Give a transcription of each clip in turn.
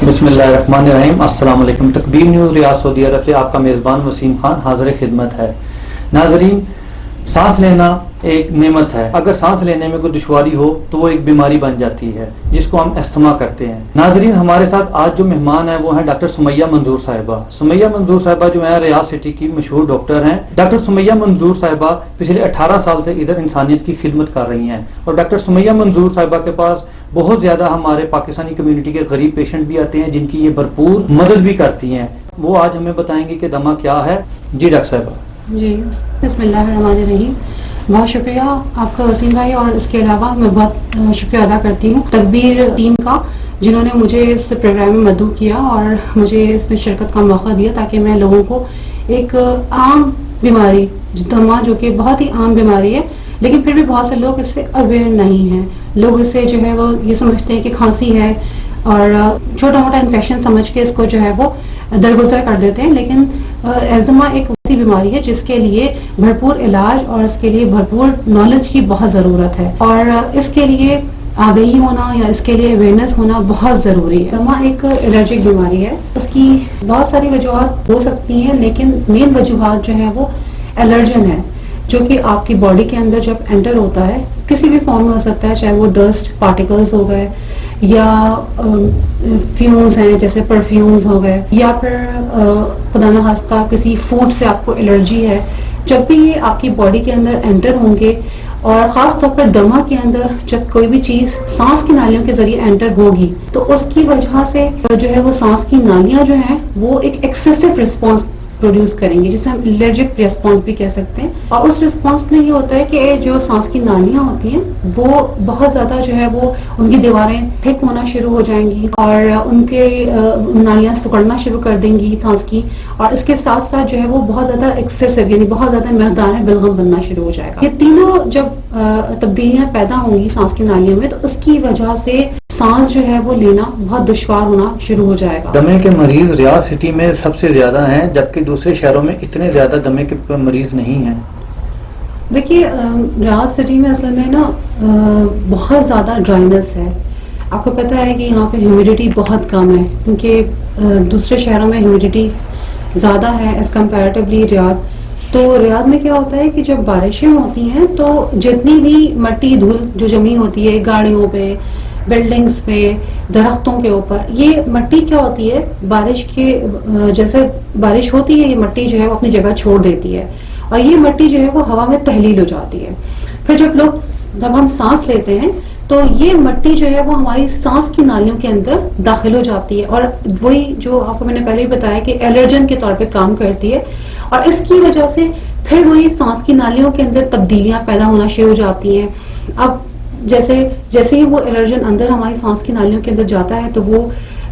بسم اللہ الرحمن الرحیم. السلام علیکم. تکبیر نیوز ریاض سعودی عرب سے آپ کا میزبان وسیم خان حاضر خدمت ہے. ناظرین، سانس لینا ایک نعمت ہے. اگر سانس لینے میں کوئی دشواری ہو تو وہ ایک بیماری بن جاتی ہے جس کو ہم استھما کہتے ہیں. ناظرین، ہمارے ساتھ آج جو مہمان ہیں وہ ہیں ڈاکٹر سمیہ منظور صاحبہ. سمیہ منظور صاحبہ جو ہیں ریاض سٹی کی مشہور ڈاکٹر ہیں. ڈاکٹر سمیہ منظور صاحبہ پچھلے 18 سال سے ادھر انسانیت کی خدمت کر رہی ہیں اور ڈاکٹر سمیہ منظور صاحبہ کے پاس بہت زیادہ ہمارے پاکستانی کمیونٹی کے غریب پیشنٹ بھی آتے ہیں جن کی یہ بھرپور مدد بھی کرتی ہیں. وہ آج ہمیں بتائیں گے کہ دمہ کیا ہے. جی ڈاکٹر صاحبہ. جی بسم اللہ الرحمن الرحیم. بہت شکریہ آپ کا وسیم بھائی، اور اس کے علاوہ میں بہت شکریہ ادا کرتی ہوں تکبیر ٹیم کا جنہوں نے مجھے اس پروگرام میں مدعو کیا اور مجھے اس میں شرکت کا موقع دیا تاکہ میں لوگوں کو ایک عام بیماری دمہ، جو کہ بہت ہی عام بیماری ہے لیکن پھر بھی بہت سے لوگ اس سے اویئر نہیں ہیں. لوگ اس سے جو ہے وہ یہ سمجھتے ہیں کہ کھانسی ہے اور چھوٹا موٹا انفیکشن سمجھ کے اس کو جو ہے وہ درگزر کر دیتے ہیں، لیکن ایزما ایک ایسی بیماری ہے جس کے لیے بھرپور علاج اور اس کے لیے بھرپور نالج کی بہت ضرورت ہے، اور اس کے لیے آگہی ہونا یا اس کے لیے اویئرنیس ہونا بہت ضروری ہے. دمہ ایک الرجک بیماری ہے. اس کی بہت ساری وجوہات ہو سکتی ہیں لیکن مین وجوہات جو ہے وہ الرجن ہے، جو کہ آپ کی باڈی کے اندر جب انٹر ہوتا ہے کسی بھی فارم میں ہو سکتا ہے، چاہے وہ ڈسٹ پارٹیکلز ہو گئے یا فیومز ہیں جیسے پرفیومز ہو گئے، یا پھر خدا نخواستہ کسی فوڈ سے آپ کو الرجی ہے. جب بھی یہ آپ کی باڈی کے اندر انٹر ہوں گے، اور خاص طور پر دمہ کے اندر جب کوئی بھی چیز سانس کی نالیوں کے ذریعے انٹر ہوگی تو اس کی وجہ سے جو ہے وہ سانس کی نالیاں جو ہیں وہ ایک ایکسیسو رسپانس پروڈیوس کریں گی جسے ہم الرجک ریسپانس بھی کہہ سکتے ہیں. اور اس رسپانس میں یہ ہوتا ہے کہ جو سانس کی نالیاں ہوتی ہیں وہ بہت زیادہ جو ہے وہ ان کی دیواریں تھک ہونا شروع ہو جائیں گی اور ان کے نالیاں سکڑنا شروع کر دیں گی سانس کی، اور اس کے ساتھ ساتھ جو ہے وہ بہت زیادہ ایکسیسو یعنی بہت زیادہ مقدار میں بلغم بننا شروع ہو جائے گا. یہ تینوں جب تبدیلیاں پیدا ہوں گی سانس کی نالیوں میں تو اس کی وجہ سے سانس جو ہے وہ لینا بہت دشوار ہونا شروع ہو جائے گا. دمے کے مریض ریاض سٹی میں سب سے زیادہ ہیں جبکہ دوسرے شہروں میں اتنے زیادہ دمے کے مریض نہیں ہیں. دیکھیے ریاض سٹی میں اصل میں نا بہت زیادہ ڈرائنس ہے. آپ کو پتہ ہے کہ یہاں پہ ہیومیڈیٹی بہت کم ہے کیونکہ دوسرے شہروں میں ہیومیڈیٹی زیادہ ہے ایز کمپیریٹیولی ریاض. تو ریاض میں کیا ہوتا ہے کہ جب بارشیں ہوتی ہیں تو جتنی بھی مٹی دھول جو جمی ہوتی ہے گاڑیوں پہ، بلڈنگز پہ، درختوں کے اوپر، یہ مٹی کیا ہوتی ہے بارش کے جیسے بارش ہوتی ہے یہ مٹی جو ہے وہ اپنی جگہ چھوڑ دیتی ہے اور یہ مٹی جو ہے وہ ہوا میں تحلیل ہو جاتی ہے. پھر جب ہم سانس لیتے ہیں تو یہ مٹی جو ہے وہ ہماری سانس کی نالیوں کے اندر داخل ہو جاتی ہے اور وہی جو آپ کو میں نے پہلے ہی بتایا کہ الرجن کے طور پہ کام کرتی ہے، اور اس کی وجہ سے پھر وہی سانس کی نالیوں کے اندر تبدیلیاں پیدا ہونا شروع ہو جاتی ہیں. اب جیسے ہی وہ الرجن اندر ہماری سانس کی نالیوں کے اندر جاتا ہے تو وہ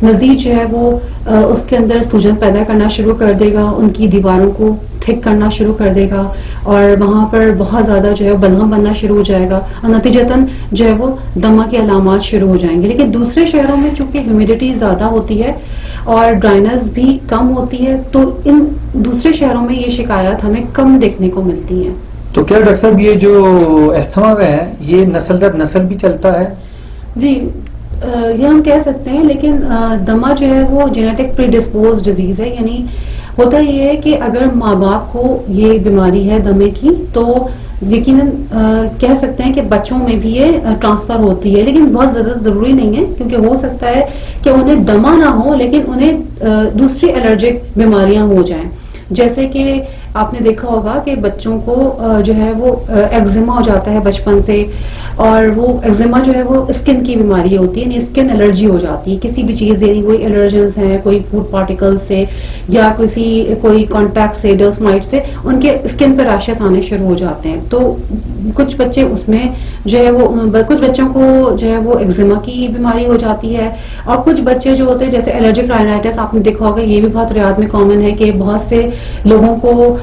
مزید جو ہے وہ اس کے اندر سوجن پیدا کرنا شروع کر دے گا، ان کی دیواروں کو تھک کرنا شروع کر دے گا اور وہاں پر بہت زیادہ جو ہے بلغم بننا شروع ہو جائے گا اور نتیجتاً جو ہے وہ دمہ کے علامات شروع ہو جائیں گے. لیکن دوسرے شہروں میں چونکہ ہیومیڈیٹی زیادہ ہوتی ہے اور ڈرائنس بھی کم ہوتی ہے تو ان دوسرے شہروں میں یہ شکایات ہمیں کم دیکھنے کو ملتی ہیں. تو کیا ڈاکٹر صاحب یہ جو استھما ہے یہ نسل در نسل بھی چلتا ہے؟ جی یہ ہم کہہ سکتے ہیں، لیکن دمہ جو ہے وہ جینیٹک پری ڈسپوز ڈیزیز ہے. یعنی ہوتا یہ ہے کہ اگر ماں باپ کو یہ بیماری ہے دمے کی تو یقیناً کہہ سکتے ہیں کہ بچوں میں بھی یہ ٹرانسفر ہوتی ہے، لیکن بہت زیادہ ضروری نہیں ہے کیونکہ ہو سکتا ہے کہ انہیں دمہ نہ ہو لیکن انہیں دوسری الرجک بیماریاں ہو جائیں. جیسے کہ آپ نے دیکھا ہوگا کہ بچوں کو جو ہے وہ ایگزیما ہو جاتا ہے بچپن سے، اور وہ ایگزیما جو ہے وہ اسکن کی بیماری ہوتی ہے، یعنی اسکن الرجی ہو جاتی ہے کسی بھی چیز، یعنی کوئی الرجنس ہیں کوئی فوڈ پارٹیکل سے یا کوئی کانٹیکٹ سے ڈسٹ مائٹ سے ان کے اسکن پہ ریشز آنے شروع ہو جاتے ہیں. تو کچھ بچے اس میں جو ہے وہ کچھ بچوں کو جو ہے وہ ایگزیما کی بیماری ہو جاتی ہے، اور کچھ بچے جو ہوتے ہیں جیسے الرجک رائنائٹس آپ نے دیکھا ہوگا یہ بھی بہت ریاض میں کامن ہے کہ بہت سے لوگوں کو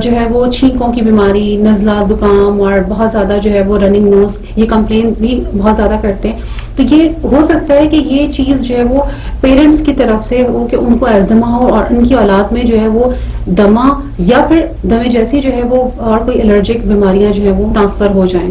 جو ہے وہ چھینکوں کی بیماری، نزلہ، زکام اور بہت زیادہ جو ہے وہ رننگ نوز، یہ کمپلین بھی بہت زیادہ کرتے ہیں. تو یہ ہو سکتا ہے کہ یہ چیز جو ہے وہ پیرنٹس کی طرف سے ہو کہ ان کو ایزما ہو اور ان کی اولاد میں جو ہے وہ دمہ یا پھر دمے جیسی جو ہے وہ اور کوئی الرجک بیماریاں جو ہے وہ ٹرانسفر ہو جائیں.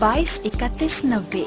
223190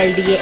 LDA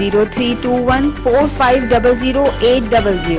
032145000800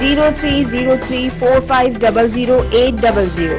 030345000800।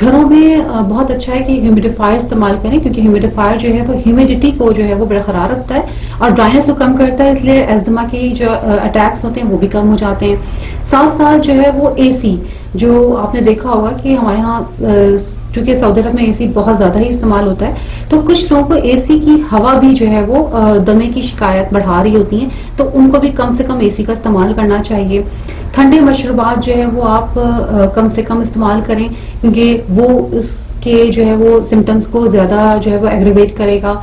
گھروں میں بہت اچھا ہے کہ ہیومیڈیفائر استعمال کریں، کیونکہ ہیومیڈیفائر جو ہے وہ ہیومیڈیٹی کو جو ہے وہ برقرار رکھتا ہے اور ڈرائنس کو کم کرتا ہے، اس لیے ایزدما کی جو اٹیکس ہوتے ہیں وہ بھی کم ہو جاتے ہیں. ساتھ ساتھ جو ہے وہ اے سی، جو آپ نے دیکھا ہوگا کہ ہمارے ہاں چونکہ سعودی عرب میں اے سی بہت زیادہ ہی استعمال ہوتا ہے، تو کچھ لوگوں کو اے سی کی ہوا بھی جو ہے وہ دمے کی شکایت بڑھا رہی ہوتی ہیں، تو ان کو بھی کم سے کم اے سی کا استعمال کرنا چاہیے. ٹھنڈے مشروبات جو ہے وہ آپ کم سے کم استعمال کریں، کیونکہ وہ اس کے جو ہے وہ سمٹمز کو زیادہ جو ہے وہ ایگریویٹ کرے گا.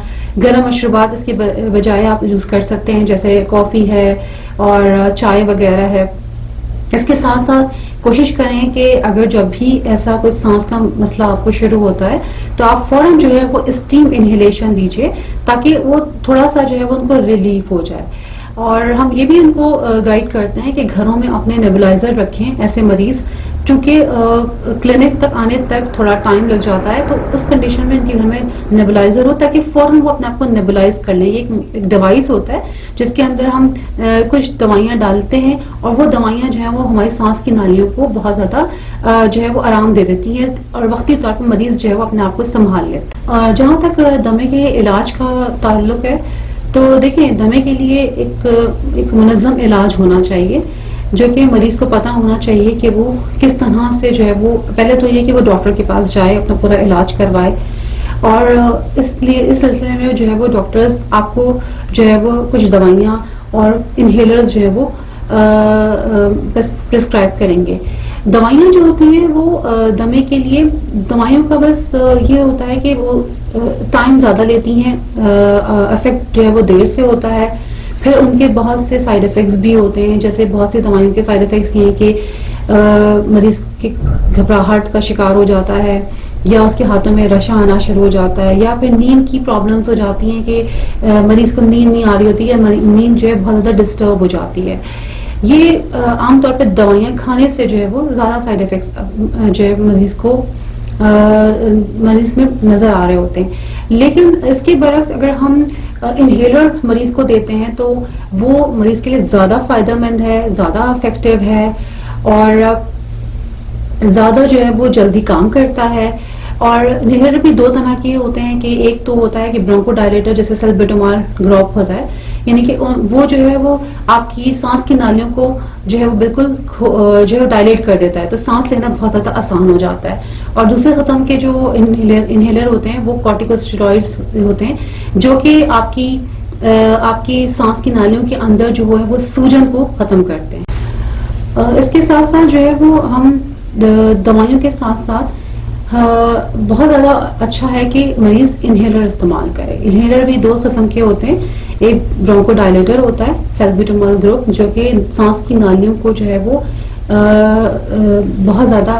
گرم مشروبات اس کے بجائے آپ یوز کر سکتے ہیں، جیسے کافی ہے اور چائے وغیرہ ہے. اس کے ساتھ ساتھ کوشش کریں کہ اگر جب بھی ایسا کوئی سانس کا مسئلہ آپ کو شروع ہوتا ہے تو آپ فوراً جو ہے وہ اسٹیم انہیلیشن دیجیے، تاکہ وہ تھوڑا سا جو ہے وہ ان کو ریلیف ہو جائے. اور ہم یہ بھی ان کو گائیڈ کرتے ہیں کہ گھروں میں اپنے نیبولائزر رکھیں. ایسے مریض چونکہ کلینک تک آنے تک تھوڑا ٹائم لگ جاتا ہے، تو اس کنڈیشن میں ان کے گھر میں نیبولائزر ہو تاکہ فوراً وہ اپنے آپ کو نیبولائز کر لیں. یہ ایک ڈیوائس ہوتا ہے جس کے اندر ہم کچھ دوائیاں ڈالتے ہیں، اور وہ دوائیاں جو ہیں وہ ہماری سانس کی نالیوں کو بہت زیادہ جو ہے وہ آرام دے دیتی ہیں، اور وقتی طور پر مریض جو ہے وہ اپنے آپ کو سنبھال لیتا ہے. جہاں تک دمے کے علاج کا تعلق ہے، تو دیکھیں دمے کے لیے ایک منظم علاج ہونا چاہیے، جو کہ مریض کو پتہ ہونا چاہیے کہ وہ کس طرح سے جو ہے وہ پہلے تو یہ کہ وہ ڈاکٹر کے پاس جائے، اپنا پورا علاج کروائے. اور اس سلسلے میں جو ہے وہ ڈاکٹرز آپ کو جو ہے وہ کچھ دوائیاں اور انہیلرز جو ہے وہ پرسکرائب کریں گے. دوائیاں جو ہوتی ہیں وہ دمے کے لیے، دوائیوں کا بس یہ ہوتا ہے کہ وہ ٹائم زیادہ لیتی ہیں، افیکٹ جو ہے وہ دیر سے ہوتا ہے. پھر ان کے بہت سے سائیڈ افیکٹس بھی ہوتے ہیں، جیسے بہت سی دوائیوں کے سائیڈ افیکٹس یہ ہیں کہ مریض کی گھبراہٹ کا شکار ہو جاتا ہے، یا اس کے ہاتھوں میں رشا آنا شروع ہو جاتا ہے، یا پھر نیند کی پرابلمس ہو جاتی ہیں کہ مریض کو نیند نہیں آ رہی ہوتی ہے، نیند جو ہے بہت زیادہ ڈسٹرب ہو جاتی ہے. یہ عام طور پہ دوائیاں کھانے سے جو ہے وہ زیادہ سائیڈ افیکٹس جو ہے مریض میں نظر آ رہے ہوتے ہیں. لیکن اس کے برعکس اگر ہم انہیلر مریض کو دیتے ہیں تو وہ مریض کے لیے زیادہ فائدہ مند ہے، زیادہ افیکٹو ہے، اور زیادہ جو ہے وہ جلدی کام کرتا ہے. اور انہیلر بھی دو طرح کے ہوتے ہیں، کہ ایک تو ہوتا ہے کہ برونکو ڈائلیٹر جیسے سلبیٹامال گروپ ہوتا ہے، یعنی کہ وہ جو ہے وہ آپ کی سانس کی نالیوں کو جو ہے وہ بالکل جو ہے ڈائلیٹ کر دیتا ہے، تو سانس لینا بہت زیادہ آسان ہو جاتا ہے. اور دوسرے قسم کے جو انہیلر ہوتے ہیں وہ کارٹیکوسٹیرائڈز ہوتے ہیں، جو کہ آپ کی سانس کی نالیوں کے اندر جو ہے وہ سوجن کو ختم کرتے ہیں. اس کے ساتھ ساتھ جو ہے وہ ہم دوائیوں کے ساتھ ساتھ بہت زیادہ اچھا ہے کہ مریض انہیلر استعمال کرے. انہیلر بھی دو قسم کے ہوتے ہیں، ایک برونکو ڈائلیٹر ہوتا ہے سلبیٹامال گروپ، جو کہ سانس کی نالیوں کو جو ہے وہ بہت زیادہ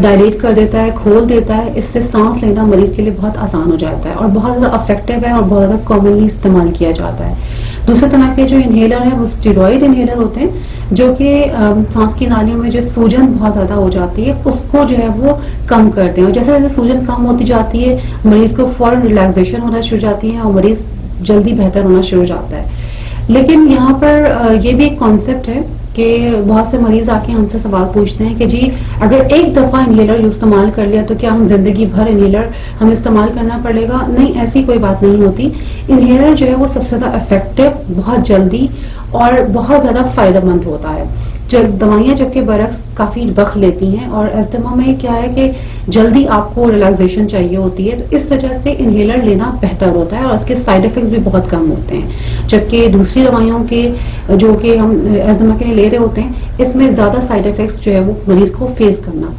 ڈائلیٹ کر دیتا ہے، کھول دیتا ہے. اس سے سانس لینا مریض کے لیے بہت آسان ہو جاتا ہے اور بہت زیادہ افیکٹو ہے اور بہت زیادہ کامنلی استعمال کیا جاتا ہے. دوسرے طرح کے جو انہیلر ہیں وہ اسٹیرائڈ انہیلر ہوتے ہیں، جو کہ سانس کی نالیوں میں جو سوجن بہت زیادہ ہو جاتی ہے اس کو جو ہے وہ کم کرتے ہیں، اور جیسے جیسے سوجن کم ہوتی جاتی ہے مریض کو فوراً ریلیکسیشن ہونا شروع ہو جاتی ہے اور مریض جلدی بہتر ہونا شروع ہو جاتا ہے. لیکن یہاں پر یہ بھی ایک کانسیپٹ ہے کہ بہت سے مریض آ کے ہم سے سوال پوچھتے ہیں کہ جی اگر ایک دفعہ انہیلر استعمال کر لیا تو کیا ہم زندگی بھر انہیلر ہمیں استعمال کرنا پڑے گا؟ نہیں، ایسی کوئی بات نہیں ہوتی. انہیلر جو ہے وہ سب سے زیادہ افیکٹو، بہت جلدی اور بہت زیادہ فائدہ مند ہوتا ہے. دوائیاں جبکہ برعکس کافی وقت لیتی ہیں، اور ایزدما میں کیا ہے کہ جلدی آپ کو ریلیکسیشن چاہیے ہوتی ہے، تو اس وجہ سے انہیلر لینا بہتر ہوتا ہے اور اس کے سائیڈ افیکٹس بھی بہت کم ہوتے ہیں. جبکہ دوسری دوائیوں کے جو کہ ہم ایزدما کے لیے لے رہے ہوتے ہیں اس میں زیادہ سائیڈ افیکٹس جو ہے وہ مریض کو فیس کرنا